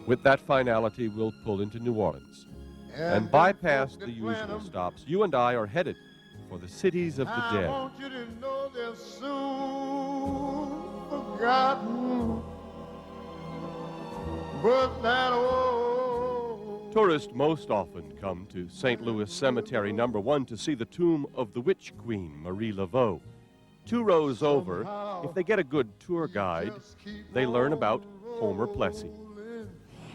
With that finality, we'll pull into New Orleans and bypass the usual stops. You and I are headed for the cities of the dead. I want you to know they're soon forgotten, but that old... Tourists most often come to St. Louis Cemetery No. 1 to see the tomb of the witch queen, Marie Laveau. 2 rows over, if they get a good tour guide, they learn about Homer Plessy.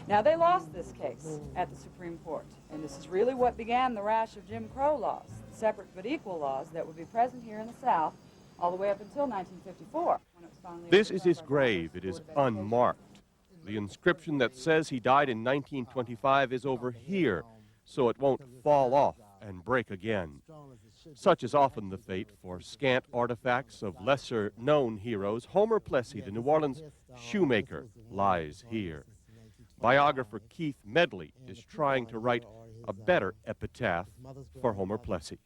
Now, they lost this case at the Supreme Court, and this is really what began the rash of Jim Crow laws, separate but equal laws that would be present here in the South all the way up until 1954. When it was finally This is his grave. It is unmarked. The inscription that says he died in 1925 is over here, so it won't fall off and break again. Such is often the fate for scant artifacts of lesser-known heroes. Homer Plessy, the New Orleans shoemaker, lies here. Biographer Keith Medley is trying to write a better epitaph for Homer Plessy.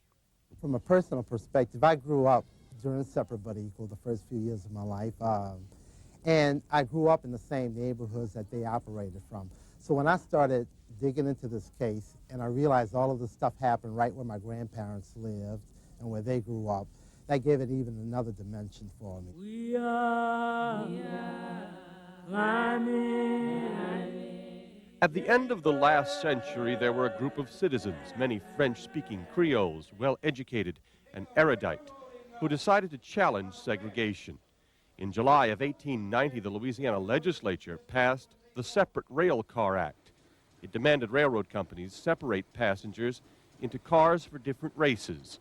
From a personal perspective, I grew up during separate but equal the first few years of my life, and I grew up in the same neighborhoods that they operated from. So when I started digging into this case and I realized all of this stuff happened right where my grandparents lived and where they grew up, that gave it even another dimension for me. We are climbing. At the end of the last century, there were a group of citizens, many French-speaking Creoles, well-educated and erudite, who decided to challenge segregation. In July of 1890, the Louisiana legislature passed the Separate Rail Car Act. It demanded railroad companies separate passengers into cars for different races.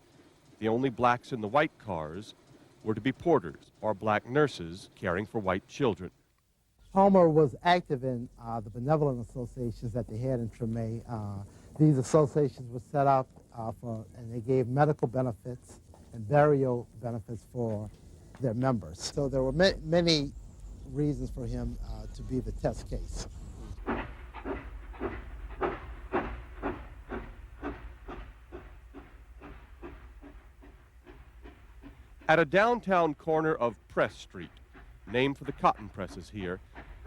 The only blacks in the white cars were to be porters or black nurses caring for white children. Homer was active in the benevolent associations that they had in Treme. These associations were set up and they gave medical benefits and burial benefits for their members. So there were many reasons for him to be the test case. At a downtown corner of Press Street, named for the cotton presses here,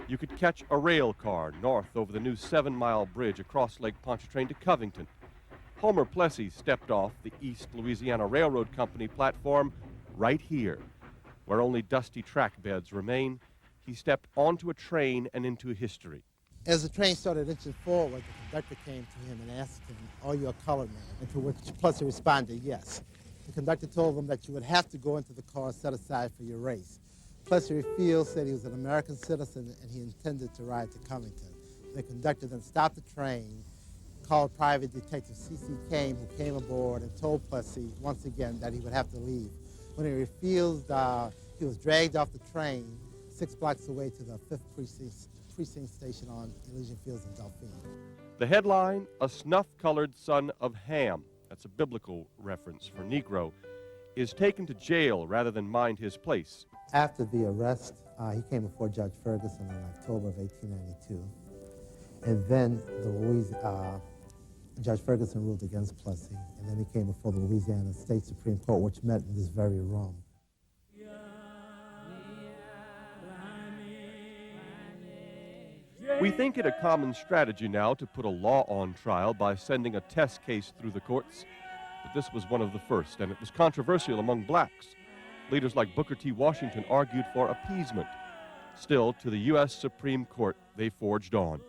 you could catch a rail car north over the new 7-mile bridge across Lake Pontchartrain to Covington. Homer Plessy stepped off the East Louisiana Railroad Company platform right here, where only dusty track beds remain. He stepped onto a train and into history. As the train started inching forward, the conductor came to him and asked him, "Are you a colored man?" And to which Plessy responded, "Yes." The conductor told him that you would have to go into the car set aside for your race. Plessy refused, said he was an American citizen, and he intended to ride to Covington. The conductor then stopped the train, called Private Detective C.C. Kane, who came aboard and told Plessy once again that he would have to leave. When he refused, he was dragged off the train 6 blocks away to the 5th Precinct Station on Elysian Fields in Delphine. The headline, "A Snuff-Colored Son of Ham," that's a biblical reference for Negro, is taken to jail rather than mind his place. After the arrest, he came before Judge Ferguson in October of 1892. And then Judge Ferguson ruled against Plessy. And then he came before the Louisiana State Supreme Court, which met in this very room. We think it a common strategy now to put a law on trial by sending a test case through the courts. But this was one of the first, and it was controversial among blacks. Leaders like Booker T. Washington argued for appeasement. Still, to the U.S. Supreme Court, they forged on.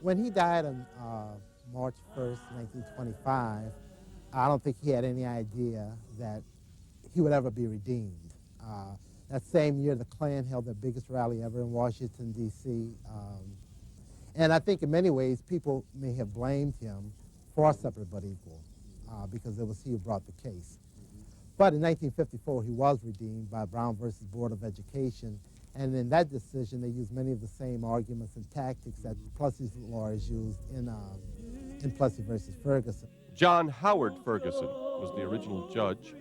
When he died on March 1st, 1925, I don't think he had any idea that he would ever be redeemed. That same year, the Klan held their biggest rally ever in Washington, D.C. And I think in many ways, people may have blamed him for separate but equal because it was he who brought the case. But in 1954, he was redeemed by Brown versus Board of Education. And in that decision, they used many of the same arguments and tactics that Plessy's lawyers used in Plessy versus Ferguson. John Howard Ferguson was the original judge.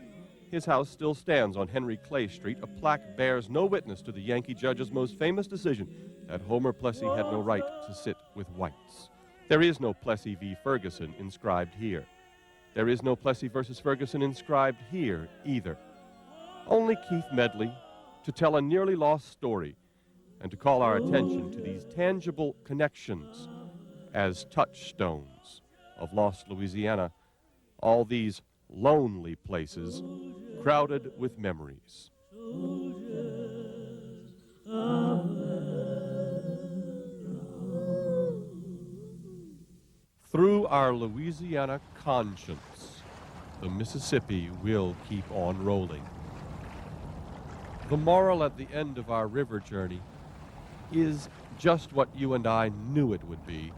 His house still stands on Henry Clay Street. A plaque bears no witness to the Yankee judge's most famous decision that Homer Plessy had no right to sit with whites. There is no Plessy v. Ferguson inscribed here. There is no Plessy versus Ferguson inscribed here either. Only Keith Medley to tell a nearly lost story and to call our attention to these tangible connections as touchstones of lost Louisiana, all these lonely places crowded with memories. Through our Louisiana conscience, the Mississippi will keep on rolling. The moral at the end of our river journey is just what you and I knew it would be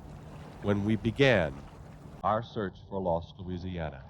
when we began our search for lost Louisiana.